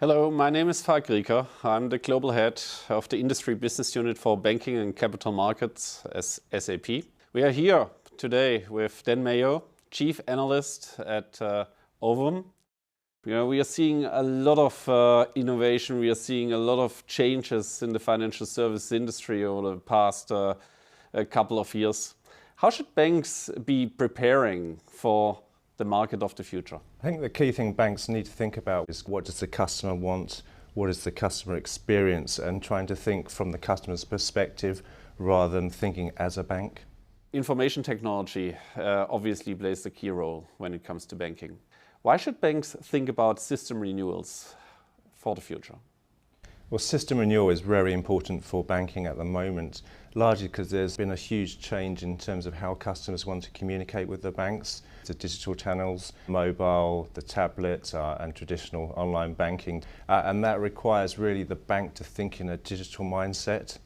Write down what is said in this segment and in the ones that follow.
Hello, my name is Falk Rieker. I'm the Global Head of the Industry Business Unit for Banking and Capital Markets as SAP. We are here today with Dan Mayo, Chief Analyst at Ovum. We are seeing a lot of innovation. We are seeing a lot of changes in the financial service industry over the past couple of years. How should banks be preparing for the market of the future? I think the key thing banks need to think about is what does the customer want, what is the customer experience, and trying to think from the customer's perspective rather than thinking as a bank. Information technology obviously plays a key role when it comes to banking. Why should banks think about system renewals for the future? Well, system renewal is very important for banking at the moment, largely because there's been a huge change in terms of how customers want to communicate with the banks. The digital channels, mobile, the tablet and traditional online banking. And that requires really the bank to think in a digital mindset.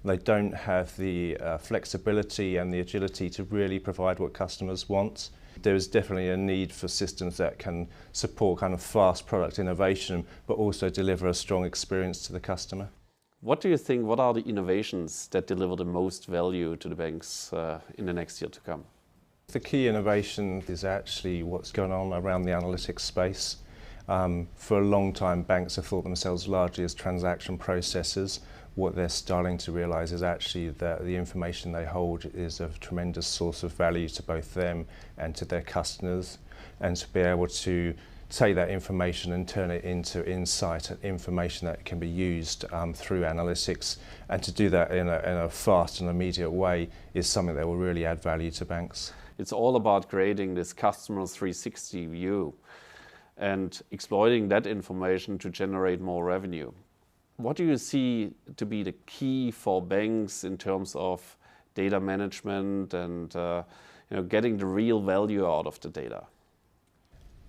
They don't have the flexibility and the agility to really provide what customers want. There is definitely a need for systems that can support kind of fast product innovation, but also deliver a strong experience to the customer. What do you think, what are the innovations that deliver the most value to the banks in the next year to come? The key innovation is actually what's going on around the analytics space. For a long time, banks have thought themselves largely as transaction processors. What they're starting to realize is actually that the information they hold is a tremendous source of value to both them and to their customers, and to be able to take that information and turn it into insight and information that can be used through analytics, and to do that in a fast and immediate way is something that will really add value to banks. It's all about creating this customer 360 view and exploiting that information to generate more revenue. What do you see to be the key for banks in terms of data management and getting the real value out of the data?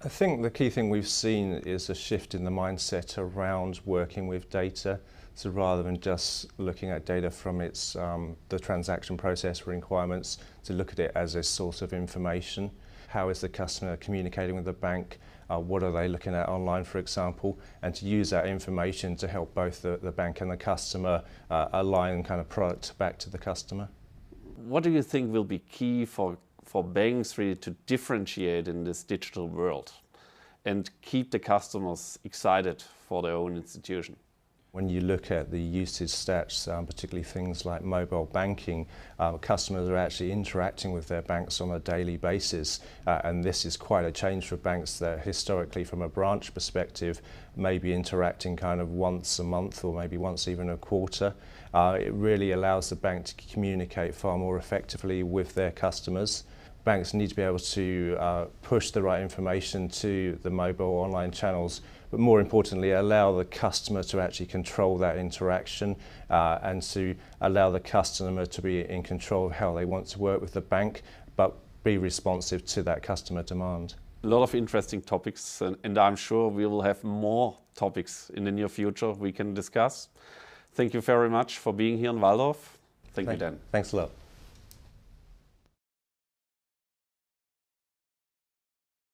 I think the key thing we've seen is a shift in the mindset around working with data. So rather than just looking at data from its the transaction process requirements, to look at it as a source of information. How is the customer communicating with the bank? What are they looking at online, for example? And to use that information to help both the bank and the customer align kind of product back to the customer. What do you think will be key for banks really to differentiate in this digital world and keep the customers excited for their own institution? When you look at the usage stats, particularly things like mobile banking, customers are actually interacting with their banks on a daily basis. And this is quite a change for banks that historically, from a branch perspective, may be interacting kind of once a month or maybe once even a quarter. It really allows the bank to communicate far more effectively with their customers. Banks need to be able to push the right information to the mobile online channels, but more importantly, allow the customer to actually control that interaction and to allow the customer to be in control of how they want to work with the bank, but be responsive to that customer demand. A lot of interesting topics, and I'm sure we will have more topics in the near future we can discuss. Thank you very much for being here in Walldorf. Thank you, Dan. Thanks a lot.